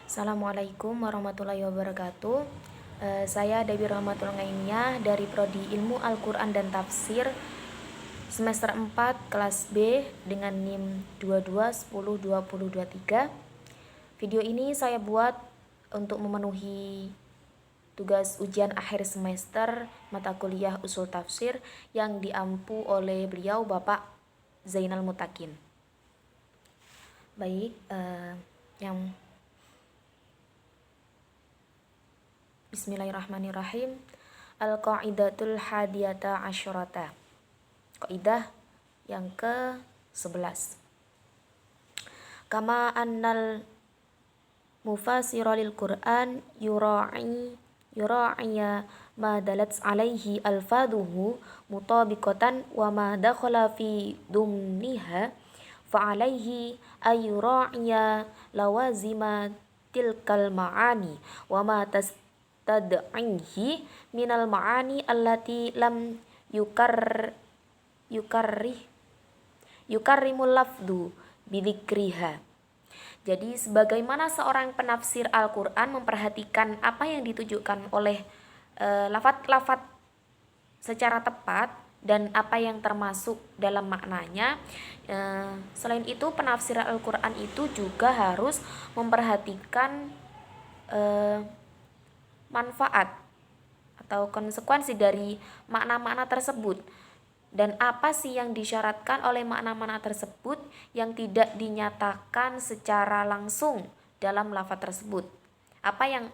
Assalamualaikum warahmatullahi wabarakatuh. Saya Dewi Rahmatul Ngainiyah dari Prodi Ilmu Al-Quran dan Tafsir semester 4 kelas B dengan NIM 22102023. Video ini saya buat untuk memenuhi tugas ujian akhir semester mata kuliah Ushul Tafsir yang diampu oleh beliau Bapak Zainal Mutakin. Baik, yang Bismillahirrahmanirrahim. Al-Qaidatul Hadiyata Asyurata. Kaidah yang ke-11. Kama annal mufassira lil Qur'an yura'iya ma dalat alaihi alfaduhu mutabiqatan wa ma dakhala fi dumniha fa alaihi ayura'iya lawazima tilkal ma'ani wa ma tad'ihi minal ma'ani allati lam yukarrimul lafdu bidzikriha. Jadi sebagaimana seorang penafsir Al-Quran memperhatikan apa yang ditujukan oleh lafaz-lafaz secara tepat dan apa yang termasuk dalam maknanya, selain itu penafsir Al-Quran itu juga harus memperhatikan manfaat atau konsekuensi dari makna-makna tersebut dan apa sih yang disyaratkan oleh makna-makna tersebut yang tidak dinyatakan secara langsung dalam lafaz tersebut. Apa yang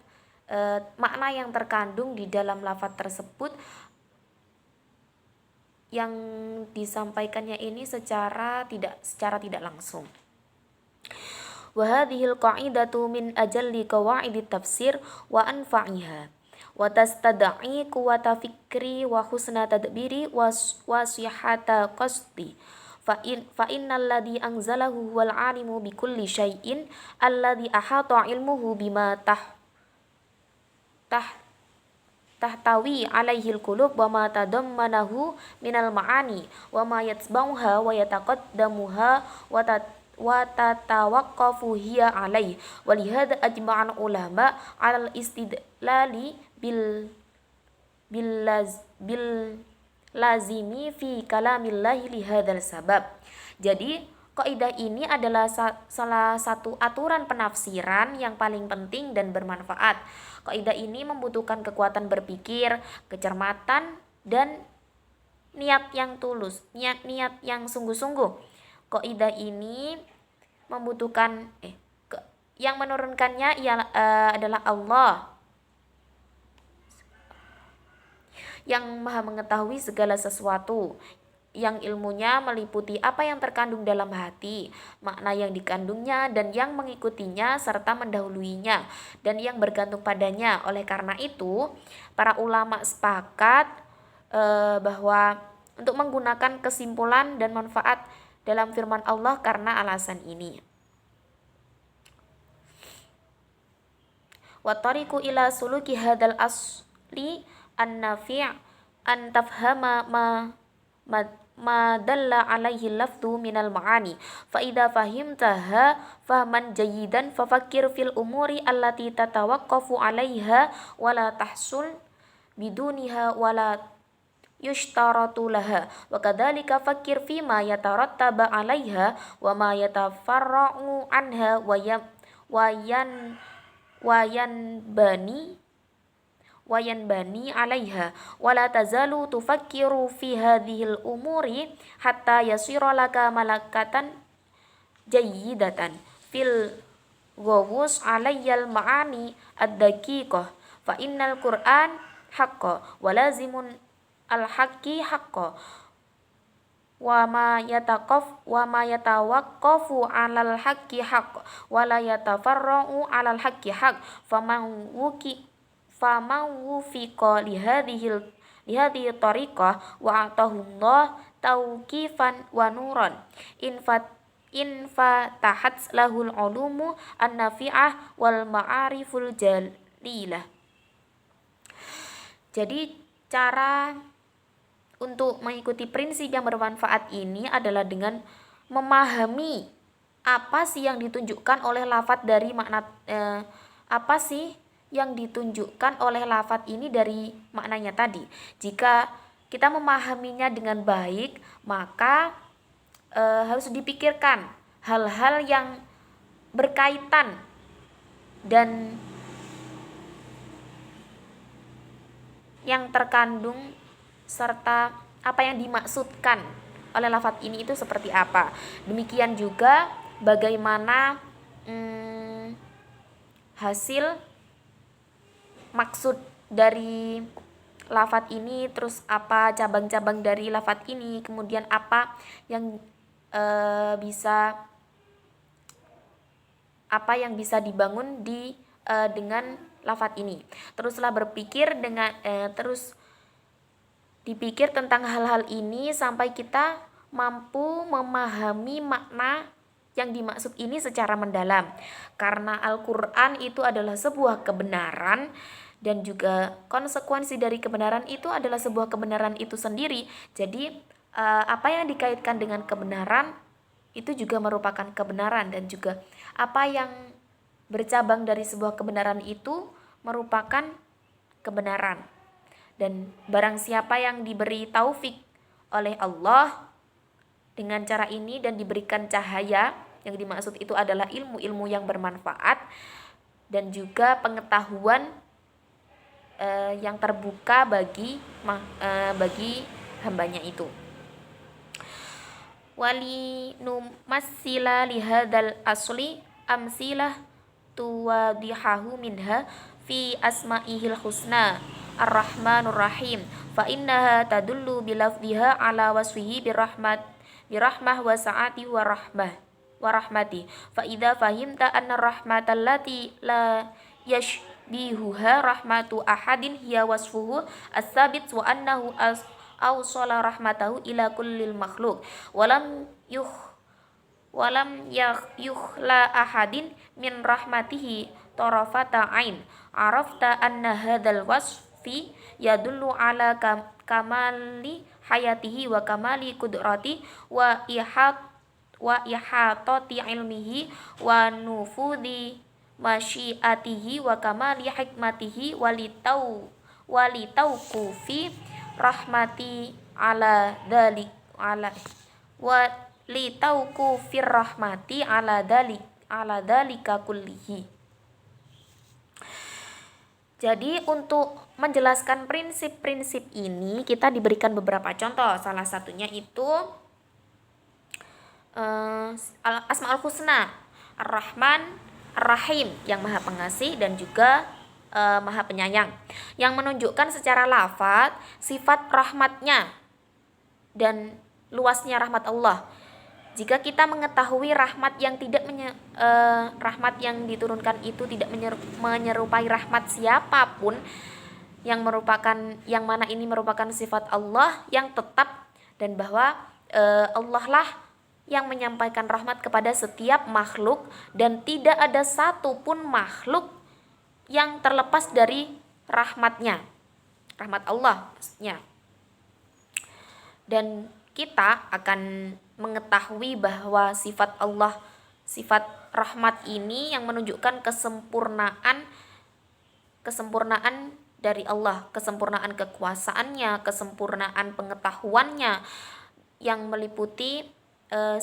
makna yang terkandung di dalam lafaz tersebut yang disampaikannya ini secara tidak langsung. Wa hadhil qa'idatu min ajalli qawaidit tafsir wa anfa'iha wa tastad'i quwwata fikri wa husna tadbiri wa sihhata qasdi fa innal ladzi anzalahu huwal alimu bi kulli syai'in alladzi ahata ilmuhu bima tahtawi alaihil qulub wa ma tadammanahu minal ma'ani wa ma yatsbauha wa yataqaddamuha wa tatawaqqafu hiya alaih wa lihadza ajma'al ulama 'alal istidlali bil lazimi fi kalamillahi li hadzal sabab. Jadi kaidah ini adalah salah satu aturan penafsiran yang paling penting dan bermanfaat. Kaidah ini membutuhkan kekuatan berpikir, kecermatan dan niat yang tulus, niat yang sungguh-sungguh. Kaidah ini membutuhkan yang menurunkannya adalah Allah yang maha mengetahui segala sesuatu, yang ilmunya meliputi apa yang terkandung dalam hati, makna yang dikandungnya dan yang mengikutinya serta mendahuluinya dan yang bergantung padanya. Oleh karena itu, para ulama sepakat bahwa untuk menggunakan kesimpulan dan manfaat dalam firman Allah karena alasan ini. Wa tariqu ila suluki hadzal asli an-nafi' an tafhama ma dalla alaihi lafdhu minal ma'ani fa idza fahimtaha fahman jayyidan fafakkir fil umuri allati tatawaqqafu alaiha wala tahsul biduniha wala yushtaratu laha wa kadzalika fakkir fima yatarattaba alaiha wa ma yatafarra'u anha wayanbani alaiha wala tazalu tufakkiru fi hadhil umuri hatta yasira laka malakatan jayyidatan fil ghawus alayyal ma'ani ad-daqiqah fa innal qur'an haqqo wa lazimun al-haqqi haqqo wa ma yatawaqqafu 'alal haqqi haqq wa la yatafarra'u 'alal haqqi haqq faman wufiqa li hadhihi tariqah wa atahullah tauqifan wa nuran in fatahat lahul ulumu an-nafi'ah wal ma'ariful jalilah. Jadi cara untuk mengikuti prinsip yang bermanfaat ini adalah dengan memahami apa sih yang ditunjukkan oleh lafadz dari makna apa sih yang ditunjukkan oleh lafadz ini dari maknanya tadi. Jika kita memahaminya dengan baik, maka harus dipikirkan hal-hal yang berkaitan dan yang terkandung serta apa yang dimaksudkan oleh lafadz ini itu seperti apa. Demikian juga bagaimana hasil maksud dari lafadz ini, terus apa cabang-cabang dari lafadz ini, kemudian apa yang bisa dibangun dengan lafadz ini. Teruslah berpikir terus dipikir tentang hal-hal ini sampai kita mampu memahami makna yang dimaksud ini secara mendalam. Karena Al-Quran itu adalah sebuah kebenaran dan juga konsekuensi dari kebenaran itu adalah sebuah kebenaran itu sendiri. Jadi apa yang dikaitkan dengan kebenaran itu juga merupakan kebenaran, dan juga apa yang bercabang dari sebuah kebenaran itu merupakan kebenaran. Dan barang siapa yang diberi taufik oleh Allah dengan cara ini dan diberikan cahaya, yang dimaksud itu adalah ilmu-ilmu yang bermanfaat dan juga pengetahuan yang terbuka bagi hambanya itu. Wali numassila lihadal asli amsilah tuwadihahu minha fi asma'ihil husna ar-rahmanur rahim fa innaha tadullu bilafdhiha ala wasfihi birahmah wa sa'ati wa rahmati fa idza fahimta anna rahmatallati la yashbihuha rahmatu ahadin hiya wasfuhu as-sabit wa annahu awsala rahmatahu ila kullil makhluk walam yukhla ahadin min rahmatihi tarafata ain arafta anna hadzal wasfi yadullu ala kamali hayatihi wa kamali qudrati wa ihatati ilmihi wa nufudhi masyiatihi wa kamali hikmatihi walitauqufi rahmati ala dalik wa litauqufir rahmati ala dalika kullihi. Jadi untuk menjelaskan prinsip-prinsip ini kita diberikan beberapa contoh. Salah satunya itu Asmaul Husna, Ar-Rahman, Ar-Rahim, yang Maha Pengasih dan juga Maha Penyayang, yang menunjukkan secara lafadz sifat rahmatnya dan luasnya rahmat Allah. Jika kita mengetahui rahmat yang diturunkan itu tidak menyerupai rahmat siapapun, yang mana ini merupakan sifat Allah yang tetap, dan bahwa Allah lah yang menyampaikan rahmat kepada setiap makhluk dan tidak ada satupun makhluk yang terlepas dari rahmatnya, rahmat Allah maksudnya. Dan kita akan mengetahui bahwa sifat Allah, sifat rahmat ini yang menunjukkan kesempurnaan dari Allah, kesempurnaan kekuasaannya, kesempurnaan pengetahuannya, yang meliputi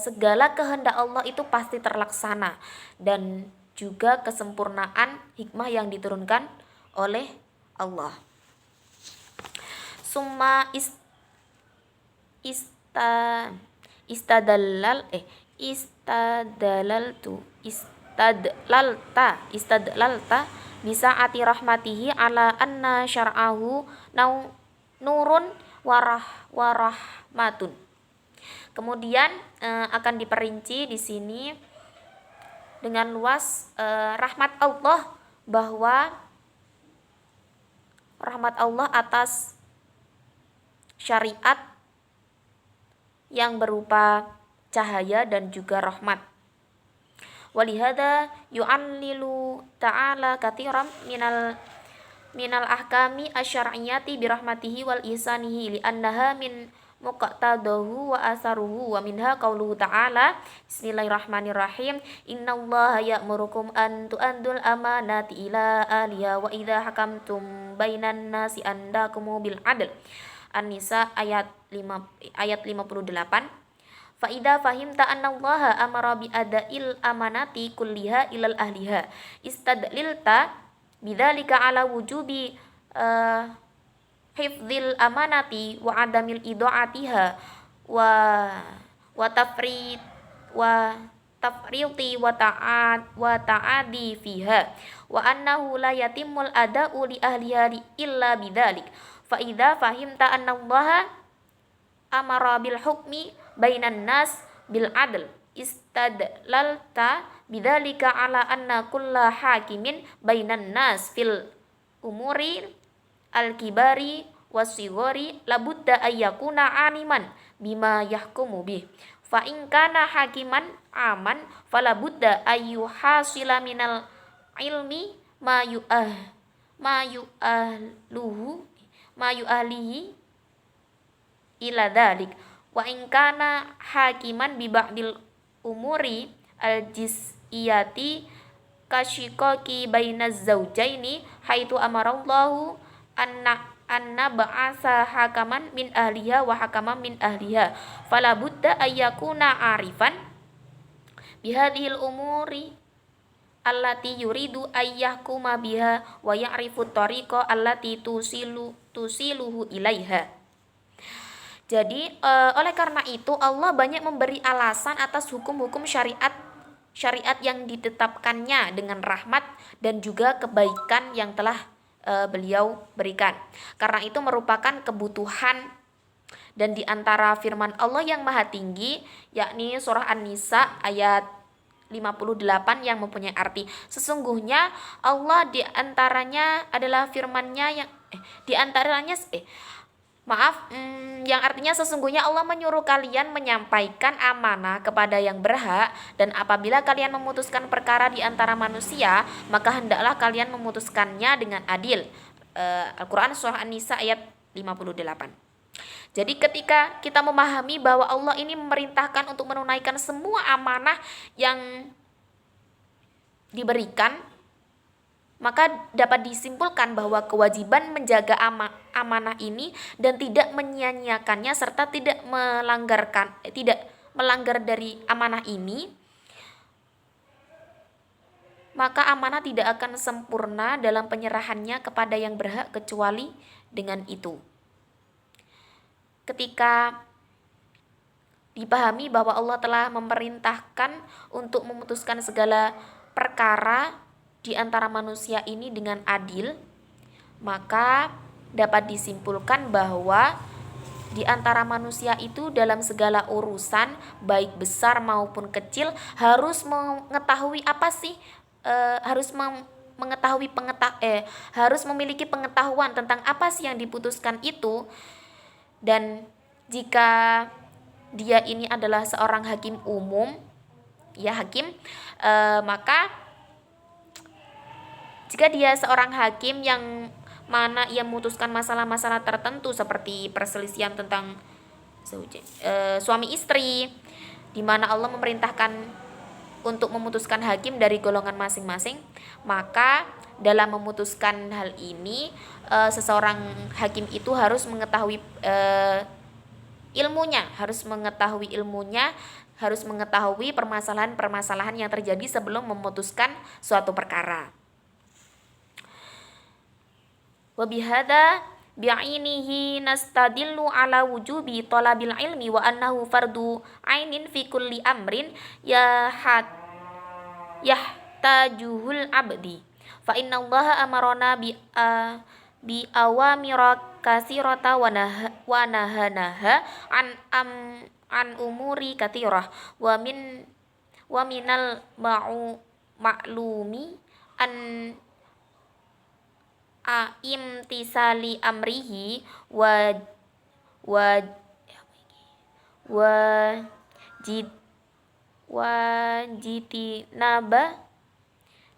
segala kehendak Allah itu pasti terlaksana, dan juga kesempurnaan hikmah yang diturunkan oleh Allah. Summa istadlalta bisa ati rahmatihi ala anna syar'ahu nurun warahmatun. Kemudian akan diperinci di sini dengan luas rahmat Allah, bahwa rahmat Allah atas syariat yang berupa cahaya dan juga rahmat. Walihada yu'allilu ta'ala katsiran minal ahkami asyariyati birahmatihi wal ihsanihi li'annaha min muqtadahu wa asaruhu wa minha qauluhu ta'ala bismillahirrahmanirrahim innallaha ya'murukum an tu'addul amanati ila ahliha wa idza hakamtum bainan nasi an tahkumu bil adl. An-Nisa ayat 58. Fa idza fahimta annallaha amara bi adail amanati kulliha ilal ahliha istadlilta bidzalika ala wujubi hifdzil amanati wa adamil idaatiha wa wa tafrid wa tafriti wa ta'adi fiha wa annahu la yatimul ada'u li ahliha illa bidzalik. Fa idza fahimta annallaha amara bil hukmi bainan nas bil adl istadlalta bidzalika ala anna kulla hakimin bainan nas fil umuri al kibari wasigori labudda ayyakuna animan bima yahkumu bih fa in kana hakiman aman falabudda ayyuhasila minal ilmi ma yu'ahlihi ila dhalik wa in kana hakiman bi ba'dil umuri al jiz'iyati kasyiqaqi bainaz zaujaini haitu amarallahu anna ba'asa hakaman min ahliha wa hakaman min ahliha fala budda ayyakuna arifan bihadhil umuri allati yuridu ayyahkuma biha wa ya'rifu tariqa allati tusiluhu ilaiha. Jadi oleh karena itu Allah banyak memberi alasan atas hukum-hukum syariat yang ditetapkannya dengan rahmat dan juga kebaikan yang telah beliau berikan. Karena itu merupakan kebutuhan dan di antara firman Allah yang maha tinggi yakni surah An-Nisa ayat 58 yang mempunyai arti sesungguhnya Allah di antaranya adalah firman-Nya yang artinya sesungguhnya Allah menyuruh kalian menyampaikan amanah kepada yang berhak dan apabila kalian memutuskan perkara di antara manusia maka hendaklah kalian memutuskannya dengan adil. Al-Quran surah An-Nisa ayat 58. Jadi ketika kita memahami bahwa Allah ini memerintahkan untuk menunaikan semua amanah yang diberikan, maka dapat disimpulkan bahwa kewajiban menjaga amanah ini dan tidak menyia-nyiakannya serta tidak melanggar dari amanah ini, maka amanah tidak akan sempurna dalam penyerahannya kepada yang berhak kecuali dengan itu. Ketika dipahami bahwa Allah telah memerintahkan untuk memutuskan segala perkara di antara manusia ini dengan adil, maka dapat disimpulkan bahwa di antara manusia itu dalam segala urusan baik besar maupun kecil harus mengetahui harus memiliki pengetahuan tentang apa sih yang diputuskan itu. Dan jika dia ini adalah seorang hakim umum, maka jika dia seorang hakim yang mana ia memutuskan masalah-masalah tertentu seperti perselisihan tentang suami istri, di mana Allah memerintahkan untuk memutuskan hakim dari golongan masing-masing, maka dalam memutuskan hal ini seseorang hakim itu harus mengetahui ilmunya, harus mengetahui permasalahan-permasalahan yang terjadi sebelum memutuskan suatu perkara. Wa bihadza bi'ainihi nastadillu ala wujubi talabil ilmi wa annahu fardu ainin fi kulli amrin yahtajuhul abdi. Fa inna Allaha amarona bi awamira katsirata wa nahanaha an umuri katsirah wa minal ma'lumi an imtisali amrihi wa jitinaba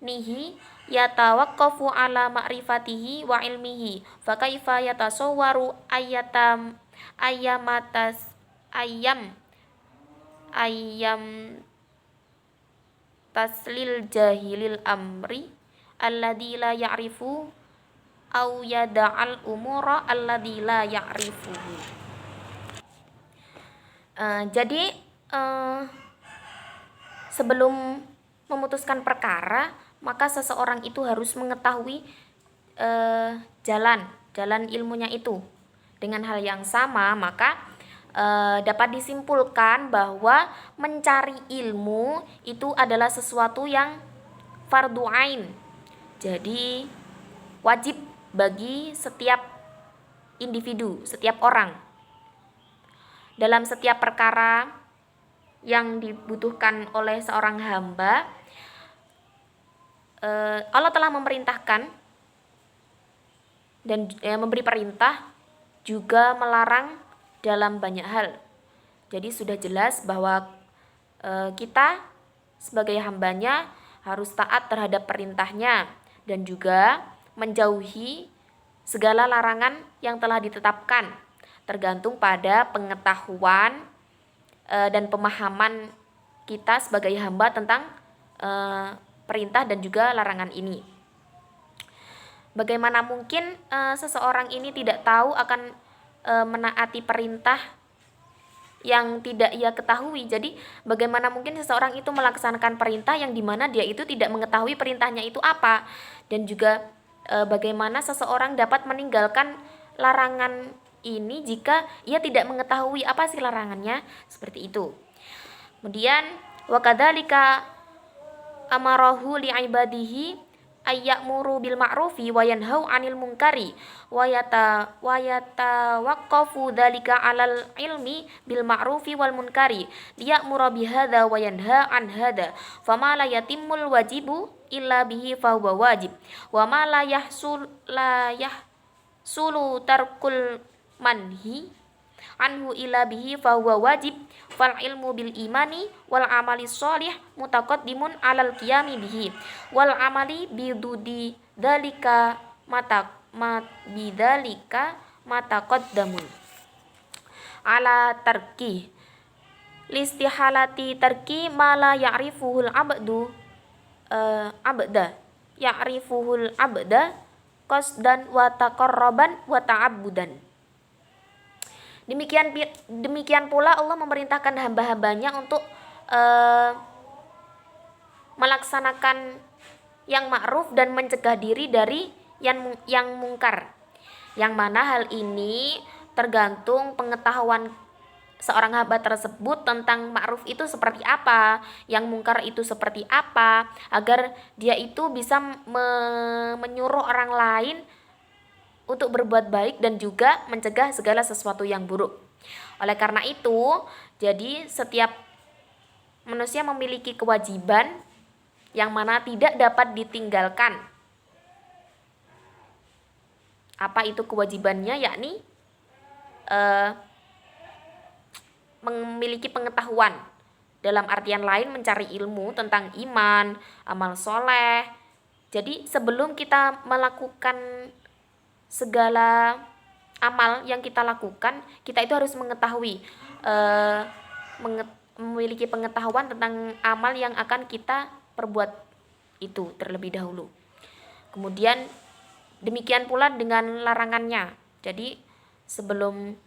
nihi yatawaqqafu ala ma'rifatihi wa ilmihi fa kaifa yatasawwaru ayam ayam taslil jahilil amri alladzi la ya'rifu au yada'al umura alladzi la ya'rifuhu. Jadi sebelum memutuskan perkara, maka seseorang itu harus mengetahui jalan ilmunya itu. Dengan hal yang sama, maka dapat disimpulkan bahwa mencari ilmu itu adalah sesuatu yang fardu ain. Jadi wajib bagi setiap individu, setiap orang. Dalam setiap perkara yang dibutuhkan oleh seorang hamba, Allah telah memerintahkan dan memberi perintah, juga melarang dalam banyak hal. Jadi sudah jelas bahwa kita sebagai hambanya harus taat terhadap perintahnya dan juga menjauhi segala larangan yang telah ditetapkan, tergantung pada pengetahuan dan pemahaman kita sebagai hamba tentang perintah dan juga larangan ini. Bagaimana mungkin seseorang ini tidak tahu akan menaati perintah yang tidak ia ketahui. Jadi bagaimana mungkin seseorang itu melaksanakan perintah yang dimana dia itu tidak mengetahui perintahnya itu apa. Dan juga bagaimana seseorang dapat meninggalkan larangan ini jika ia tidak mengetahui apa sih larangannya, seperti itu. Kemudian wa kadzalika amarahu li ibadihi ayyamuru bil ma'rufi wa yanhau 'anil munkari wa yatawaqqafu dzalika 'alal ilmi bil ma'rufi wal munkari liya'mura bihadza wa yanha 'an hadza fama la yatimmul wajibu illa bihi fa huwa wajib wa ma la yahsulu tarkul manhi anhu illa bihi fa huwa wajib fal ilmu bil imani wal amali sholih mutaqaddimun alal qiyami bihi wal amali bidudi dzalika mataqaddamun ala tarki listihalati tarki ma la ya'rifuhul abda qasdan wa taqarruban wa ta'abbudan. Demikian pula Allah memerintahkan hamba-hambanya untuk melaksanakan yang ma'ruf dan mencegah diri dari yang mungkar. Yang mana hal ini tergantung pengetahuan seorang hamba tersebut tentang ma'ruf itu seperti apa, yang mungkar itu seperti apa, agar dia itu bisa menyuruh orang lain untuk berbuat baik dan juga mencegah segala sesuatu yang buruk. Oleh karena itu, jadi setiap manusia memiliki kewajiban yang mana tidak dapat ditinggalkan. Apa itu kewajibannya? Yakni memiliki pengetahuan, dalam artian lain mencari ilmu tentang iman, amal soleh. Jadi sebelum kita melakukan segala amal yang kita lakukan, kita itu harus mengetahui, memiliki pengetahuan tentang amal yang akan kita perbuat itu terlebih dahulu. Kemudian demikian pula dengan larangannya. Jadi sebelum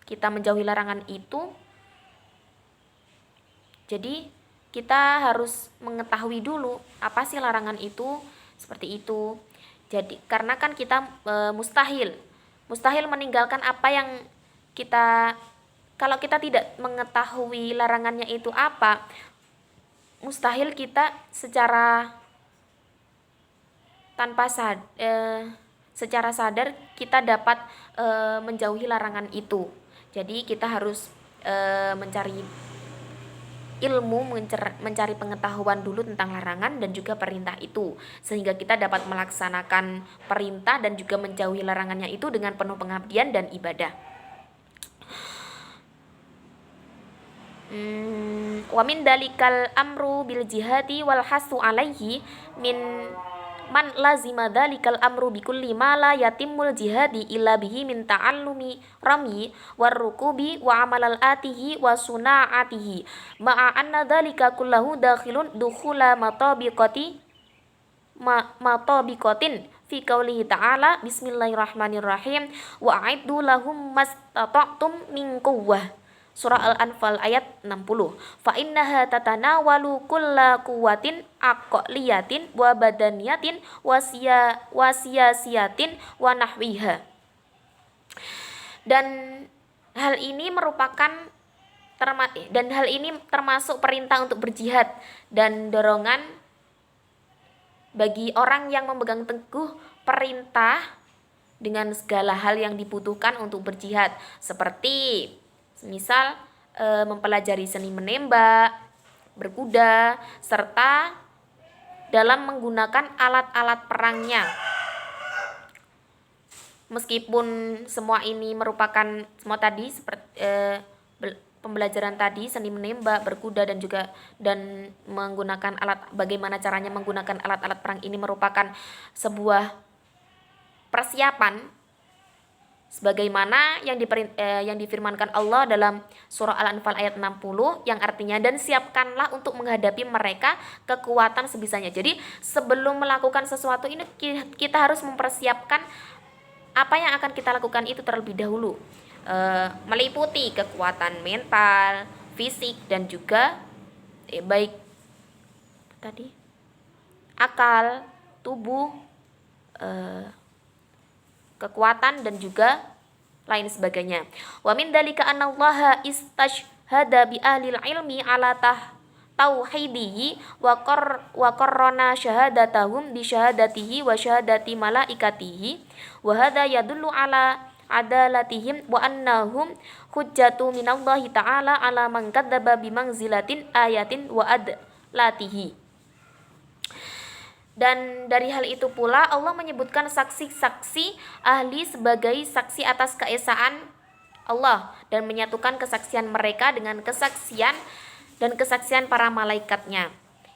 kita menjauhi larangan itu, jadi kita harus mengetahui dulu apa sih larangan itu, seperti itu. Jadi karena kan kita mustahil meninggalkan apa yang kita, kalau kita tidak mengetahui larangannya itu apa, mustahil kita secara sadar kita dapat menjauhi larangan itu. Jadi kita harus mencari ilmu, mencari pengetahuan dulu tentang larangan dan juga perintah itu, sehingga kita dapat melaksanakan perintah dan juga menjauhi larangannya itu dengan penuh pengabdian dan ibadah. Wa min dalikal amru bil jihadi wal hasu alaihi min man lazima dzalikal amru bikulli ma la yatimul jihadi illa bihi min ta'allumi rami warrukubi wa amalal atihi wa suna'atihi ma'a anna dzalika kullahu dakhilun dukhula matabiqatin fi qaulihi ta'ala bismillahirrahmanirrahim wa a'iddu lahum mastata'tum min quwwah. Surah Al-Anfal ayat 60. Fa innaha tatanawalu kulla quwwatin aqliyatin wa badaniyatin wa siyasiyatin wa nahwiha. Dan hal ini termasuk perintah untuk berjihad dan dorongan bagi orang yang memegang teguh perintah dengan segala hal yang dibutuhkan untuk berjihad, seperti misal mempelajari seni menembak, berkuda, serta dalam menggunakan alat-alat perangnya. Meskipun semua tadi seperti pembelajaran tadi, seni menembak, berkuda dan menggunakan bagaimana caranya menggunakan alat-alat perang ini merupakan sebuah persiapan sebagaimana yang difirmankan Allah dalam surah Al-Anfal ayat 60 yang artinya dan siapkanlah untuk menghadapi mereka kekuatan sebisanya. Jadi sebelum melakukan sesuatu ini kita harus mempersiapkan apa yang akan kita lakukan itu terlebih dahulu, meliputi kekuatan mental, fisik dan juga baik tadi akal, tubuh, kekuatan dan juga lain sebagainya. Wa min dzalika annallaha istashhada bi ahlil ilmi ala tauhidihi wa qarrana syahadatahum bi syahadatihi wa syahadati malaikatihi wa hadza yadullu ala adalatihim wa annahum hujjatu minallahi ta'ala ala man kadzdzaba bi manzilatin ayatin wa adlatihi. Dan dari hal itu pula Allah menyebutkan saksi-saksi ahli sebagai saksi atas keesaan Allah dan menyatukan kesaksian mereka dengan kesaksian para malaikatnya.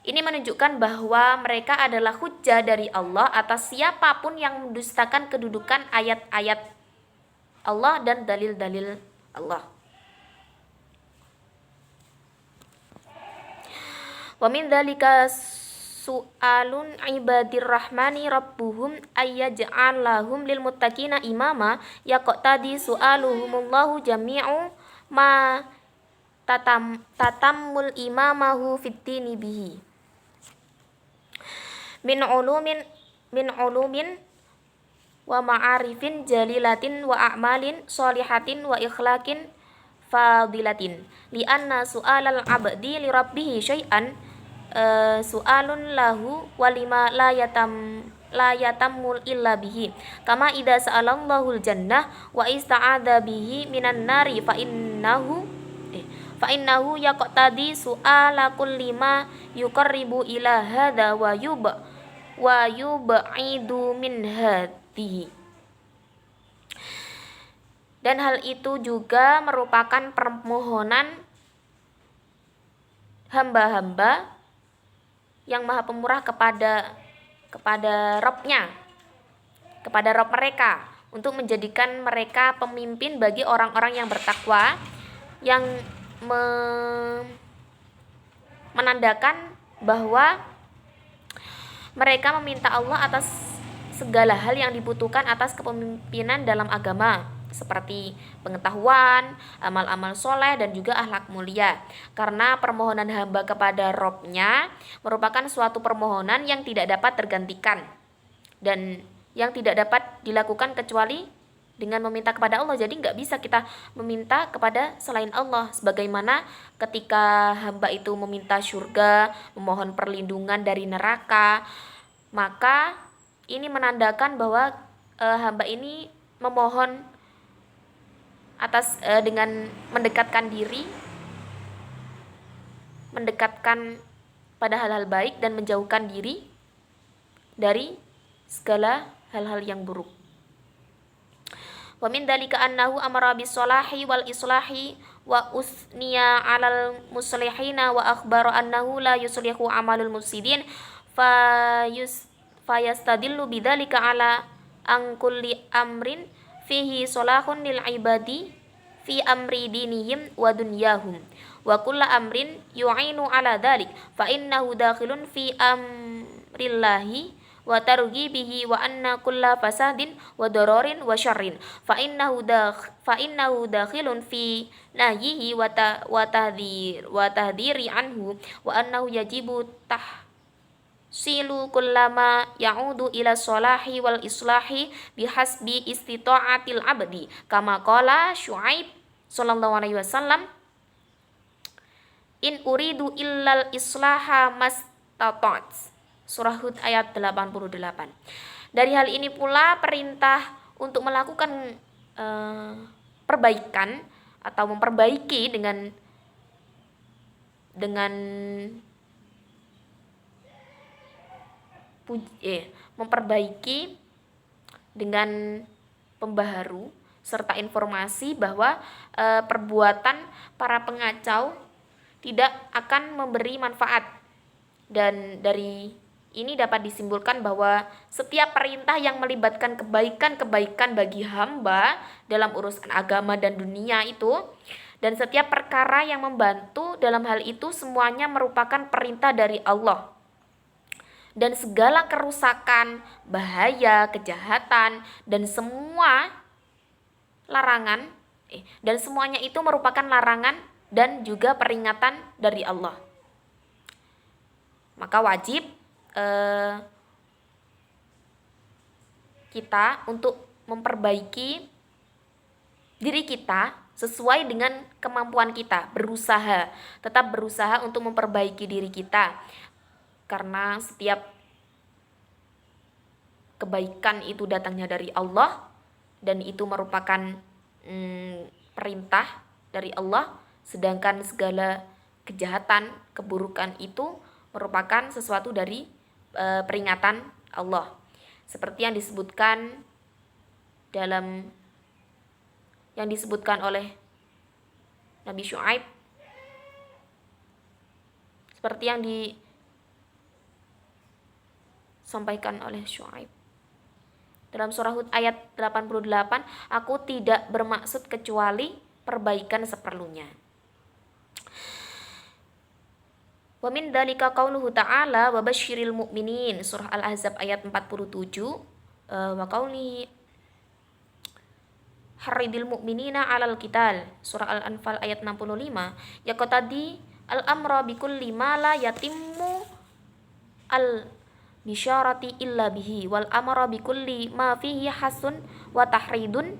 Ini menunjukkan bahwa mereka adalah hujjah dari Allah atas siapapun yang mendustakan kedudukan ayat-ayat Allah dan dalil-dalil Allah. Wa min dzalika su'alun ibadir rahmani rabbuhum ayyaj'al lahum lil muttaqina imama yaqtadi su'aluhumullahu jami'u ma tatammul imamahu fid dini bihi min ulumin wa ma'arifin jalilatin wa a'malin sholihatin wa ikhlaqin fadilatin li'anna su'alal abdi li rabbihi syai'an su'alun lahu walima la yatammul illa bihi kama idza sa'alallahul jannah wa ista'adza bihi minan nari fa innahu yaqtadi su'ala kulli ma yuqarribu ila hadza wa yub'idu min hadhihi. Dan hal itu juga merupakan permohonan hamba-hamba yang maha pemurah kepada Rabb-nya, kepada Rabb mereka, untuk menjadikan mereka pemimpin bagi orang-orang yang bertakwa, yang menandakan bahwa mereka meminta Allah atas segala hal yang dibutuhkan atas kepemimpinan dalam agama, seperti pengetahuan, amal-amal soleh, dan juga akhlak mulia. Karena permohonan hamba kepada Rabb-nya merupakan suatu permohonan yang tidak dapat tergantikan dan yang tidak dapat dilakukan kecuali dengan meminta kepada Allah. Jadi nggak bisa kita meminta kepada selain Allah. Sebagaimana ketika hamba itu meminta surga, memohon perlindungan dari neraka, maka ini menandakan bahwa hamba ini memohon dengan mendekatkan pada hal-hal baik dan menjauhkan diri dari segala hal-hal yang buruk. Wa min dzalika annahu amara bis-sholahi wal islahi wa usniya 'alal muslihina wa akhbara annahu la yuslihu 'amalul mufsidin fayastadillu bidzalika ala an kulli amrin fihi solahun lil ibadi fi amri dinihim wa dunyahum wa kulla amrin yu'inu ala dhalik fa innahu dakhilun fi amrillahi wa targhibihi wa anna kulla fasadin wa dararin wa syarrin fa innahu dakhilun fi nahyihi wa tahdhiri anhu wa annahu yajibu silu kullama ya'udu ila solahi wal islahi bihasbi istita'atil abdi kama qala Syuaib sallallahu alaihi wasallam in uridu illal islaha mastata'at. Surah Hud ayat 88. Dari hal ini pula perintah untuk melakukan perbaikan atau memperbaiki dengan memperbaiki dengan pembaharu serta informasi bahwa perbuatan para pengacau tidak akan memberi manfaat. Dan dari ini dapat disimpulkan bahwa setiap perintah yang melibatkan kebaikan-kebaikan bagi hamba dalam urusan agama dan dunia itu, dan setiap perkara yang membantu dalam hal itu semuanya merupakan perintah dari Allah. Dan segala kerusakan, bahaya, kejahatan, dan semua larangan, dan semuanya itu merupakan larangan dan juga peringatan dari Allah. Maka wajib kita untuk memperbaiki diri kita sesuai dengan kemampuan kita, tetap berusaha untuk memperbaiki diri kita. Karena setiap kebaikan itu datangnya dari Allah dan itu merupakan perintah dari Allah, sedangkan segala kejahatan, keburukan itu merupakan sesuatu dari peringatan Allah. Seperti yang disebutkan oleh Nabi Syuaib, seperti yang disampaikan oleh Syuaib dalam surah Hud ayat 88, aku tidak bermaksud kecuali perbaikan seperlunya. Wa min dzalika qauluhu ta'ala wa basyiril mu'minin, surah Al-Ahzab ayat 47, wa qauli harridil mu'minina 'alal qital, surah Al-Anfal ayat 65, yaqtadi al-amra bikulli ma la yatimmu al-bisyarati illa bihi wal amra bikulli ma fihi hasun wa tahridun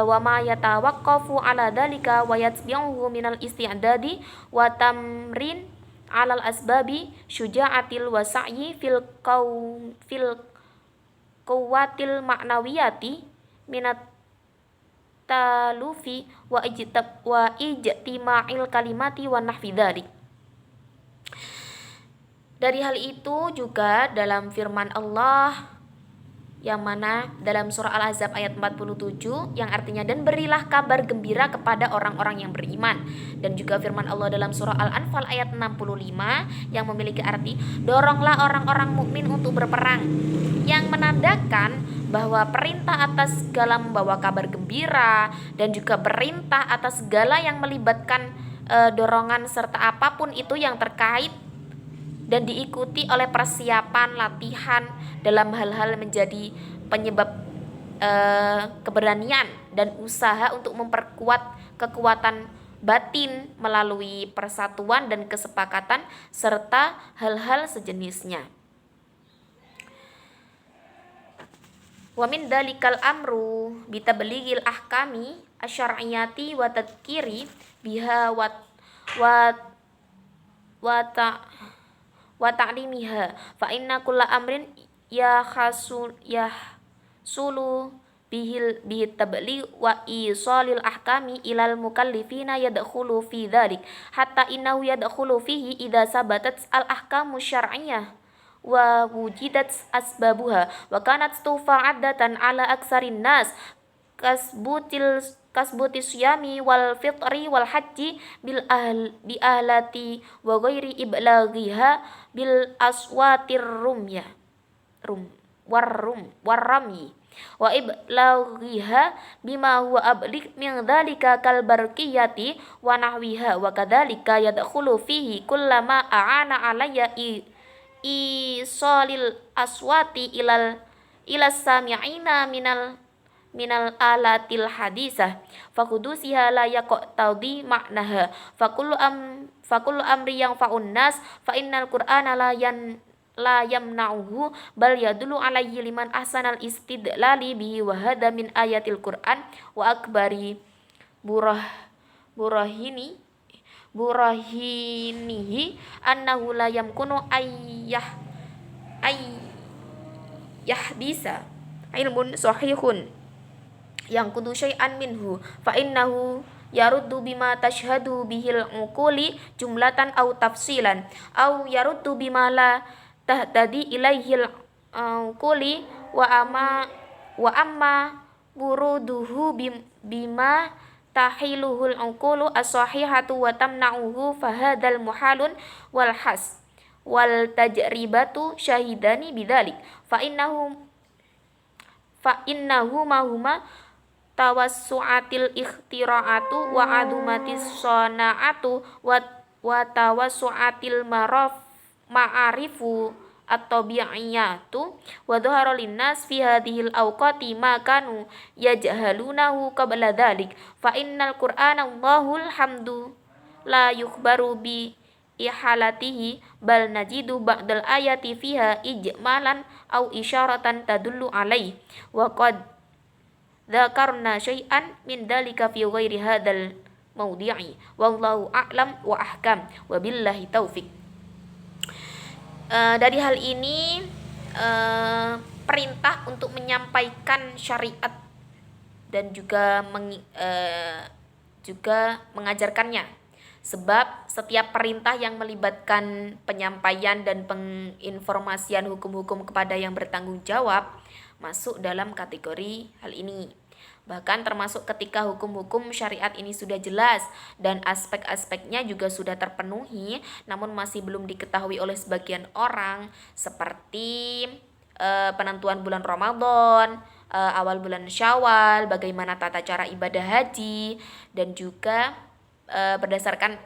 wa ma yatawaqqafu 'ala dzalika wa yatbi'uhu minal isti'dadi wa tamrin 'alal asbabi syuja'atil wa sa'yi fil quwwatil ma'nawiyati minat talufi wa ijtima'il kalimati wa nahwi dzalik. Dari hal itu juga dalam firman Allah yang mana dalam surah Al-Ahzab ayat 47 yang artinya dan berilah kabar gembira kepada orang-orang yang beriman, dan juga firman Allah dalam surah Al-Anfal ayat 65 yang memiliki arti doronglah orang-orang mukmin untuk berperang, yang menandakan bahwa perintah atas segala membawa kabar gembira dan juga perintah atas segala yang melibatkan dorongan serta apapun itu yang terkait dan diikuti oleh persiapan latihan dalam hal-hal menjadi penyebab keberanian dan usaha untuk memperkuat kekuatan batin melalui persatuan dan kesepakatan serta hal-hal sejenisnya. Wa min dalikal amru bitablighil ahkami asyariyati wa tadhkiri biha wa ta'limiha fa inna kulla amrin sulu bihi tabligh wa isalil ahkami ilal mukallifina yadkhulu fi dzalik hatta innahu yadkhulu fihi idza sabatat al ahkamu syar'iyyah wa wujidat asbabuha wa kanat tufa'adatan ala aksarin nas kasbuti siyami wal fitri wal haji bi ahlati wa ghairi iblaghiha bil aswatir warrami wa iblaghiha bima huwa ablik min dzalika kal barqiyati wa nahwiha wa kadzalika yadkhulu fihi kullama a'ana alayya isalil aswati ila sami'ina minal alatil hadisah fakudusiha la yaqtadi maknaha fakullu amri yang fa'un nas fa innal qur'ana la yamna'uhu bal yadullu alaihi liman ahsanal istidlali bihi wa hada min ayatil Qur'an wa akbari burahinihi annahu la yamkunu yahdisa ilmun sahihun yang kudu syai'an minhu fa innahu yaruddu bima tashhadu bihil uquli jumlatan aw tafsilan aw yaruddu bima la tahtadi ilaihil quli wa amma buruduhu bima tahiluhul uqulu as-sahihatu wa tamna'uhu fahadal muhalun wal has wal tajribatu syahidani bidzalik fa innahu mahuma tawassu'atil ikhtira'atu wa adumatis sana'atu wa tawassu'atil ma'arifu at-tabi'iyatu wa dhahara linnas fi hadhil awqati ma kanu yajhalunahu qabla dhalik fa innal qur'ana Allahul hamdu la yukhbaru bi ihalatihi bal najidu ba'dal ayati fiha ijmalan aw isyaratan tadullu alaih wa qad dzakarna syai'an min dhalika fi ghairi hadzal mawdi'i wallahu a'lam wa ahkam wa billahi taufik. Dari hal ini perintah untuk menyampaikan syariat dan juga mengajarkannya, sebab setiap perintah yang melibatkan penyampaian dan penginformasian hukum-hukum kepada yang bertanggung jawab masuk dalam kategori hal ini. Bahkan termasuk ketika hukum-hukum syariat ini sudah jelas dan aspek-aspeknya juga sudah terpenuhi, namun masih belum diketahui oleh sebagian orang, seperti penentuan bulan Ramadan, awal bulan Syawal, bagaimana tata cara ibadah haji, dan juga berdasarkan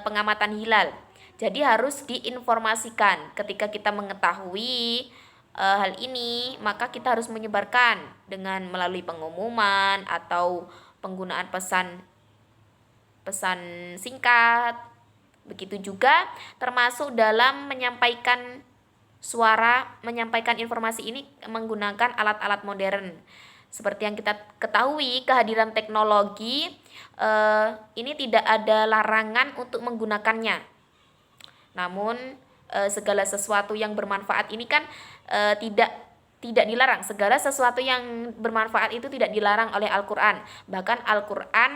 pengamatan hilal. Jadi harus diinformasikan. Ketika kita mengetahui hal ini, maka kita harus menyebarkan dengan melalui pengumuman atau penggunaan pesan singkat. Begitu juga termasuk dalam menyampaikan informasi ini menggunakan alat-alat modern. Seperti yang kita ketahui, kehadiran teknologi ini tidak ada larangan untuk menggunakannya. Namun segala sesuatu yang bermanfaat ini kan tidak dilarang. Segala sesuatu yang bermanfaat itu tidak dilarang oleh Al-Quran. Bahkan Al-Quran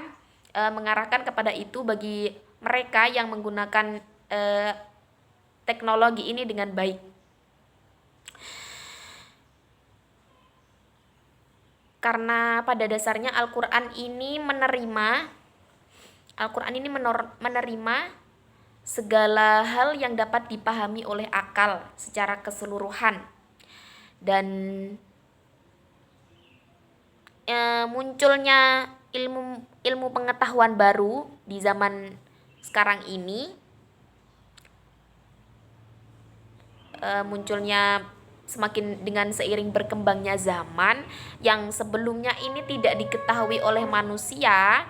mengarahkan kepada itu bagi mereka yang menggunakan teknologi ini dengan baik. Karena pada dasarnya Al-Quran ini menerima segala hal yang dapat dipahami oleh akal secara keseluruhan. Dan munculnya ilmu pengetahuan baru di zaman sekarang ini, munculnya semakin dengan seiring berkembangnya zaman yang sebelumnya ini tidak diketahui oleh manusia.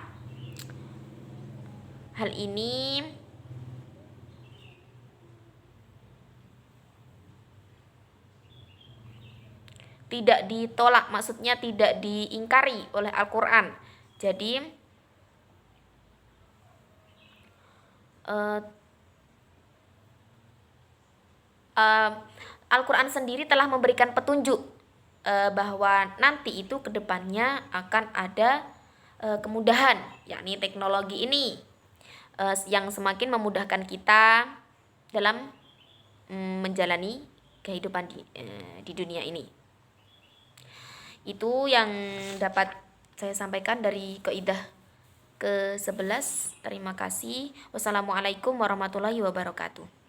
Hal ini tidak ditolak, maksudnya tidak diingkari oleh Al-Quran. Jadi Al-Quran sendiri telah memberikan petunjuk bahwa nanti itu kedepannya akan ada kemudahan, yakni teknologi ini yang semakin memudahkan kita dalam menjalani kehidupan di dunia ini. Itu yang dapat saya sampaikan dari kaidah ke-11. Terima kasih. Wassalamualaikum warahmatullahi wabarakatuh.